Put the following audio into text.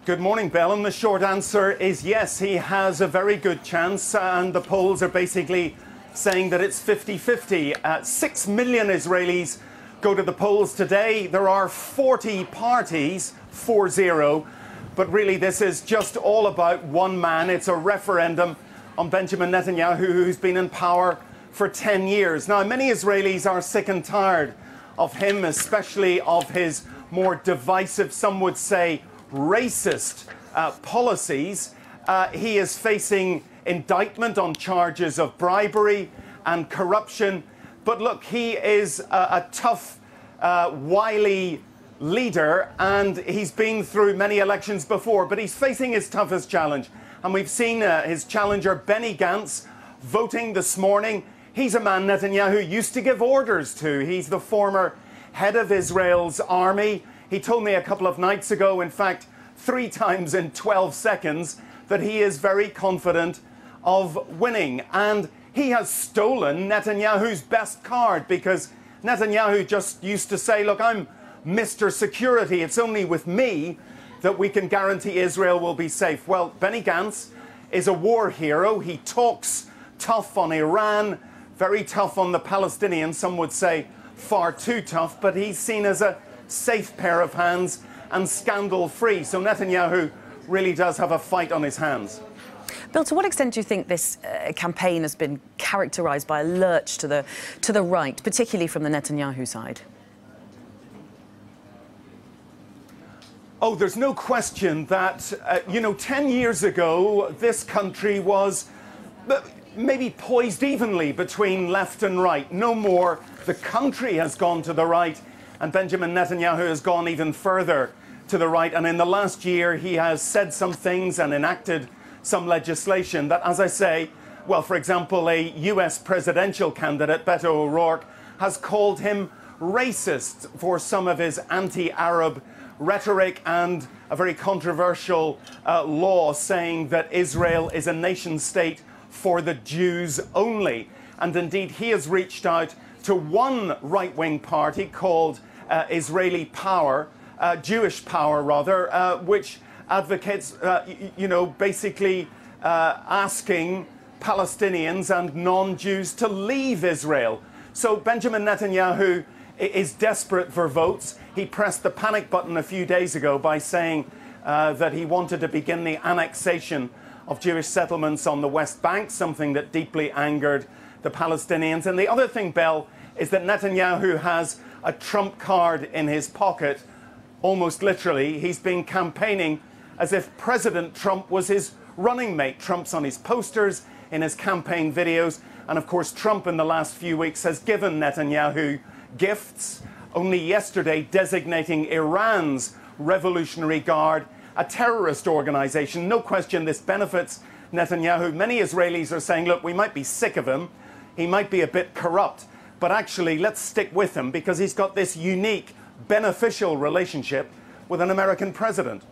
Good morning, Bell, and the short answer is yes, he has a very good chance, and the polls are basically saying that it's 50-50. 6 million Israelis go to the polls today. There are 40 parties, 4-0, but really this is just all about one man. It's a referendum on Benjamin Netanyahu, who's been in power for 10 years. Now, many Israelis are sick and tired of him, especially of his more divisive, some would say, racist policies. He is facing indictment on charges of bribery and corruption. But look, he is a tough, wily leader, and he's been through many elections before, but he's facing his toughest challenge. And we've seen his challenger, Benny Gantz, voting this morning. He's a man Netanyahu used to give orders to. He's the former head of Israel's army. He told me a couple of nights ago, in fact, 3 times in 12 seconds, that he is very confident of winning. And he has stolen Netanyahu's best card, because Netanyahu just used to say, look, I'm Mr. Security. It's only with me that we can guarantee Israel will be safe. Well, Benny Gantz is a war hero. He talks tough on Iran, very tough on the Palestinians. Some would say far too tough, but he's seen as a safe pair of hands and scandal-free. So Netanyahu really does have a fight on his hands. Bill, to what extent do you think this campaign has been characterised by a lurch to the right, particularly from the Netanyahu side? Oh, there's no question that, 10 years ago, this country was maybe poised evenly between left and right. No more. The country has gone to the right, and Benjamin Netanyahu has gone even further to the right. And in the last year, he has said some things and enacted some legislation that, as I say, well, for example, a US presidential candidate, Beto O'Rourke, has called him racist for some of his anti-Arab rhetoric, and a very controversial law saying that Israel is a nation state for the Jews only. And indeed, he has reached out to one right-wing party called Israeli Power, Jewish Power rather, which advocates, basically asking Palestinians and non-Jews to leave Israel. So Benjamin Netanyahu is desperate for votes. He pressed the panic button a few days ago by saying that he wanted to begin the annexation of Jewish settlements on the West Bank, something that deeply angered the Palestinians. And the other thing, Bell, is that Netanyahu has a trump card in his pocket, almost literally. He's been campaigning as if President Trump was his running mate. Trump's on his posters, in his campaign videos. And of course, Trump in the last few weeks has given Netanyahu gifts, only yesterday designating Iran's Revolutionary Guard a terrorist organization. No question this benefits Netanyahu. Many Israelis are saying, look, we might be sick of him. He might be a bit corrupt, but actually let's stick with him because he's got this unique, beneficial relationship with an American president.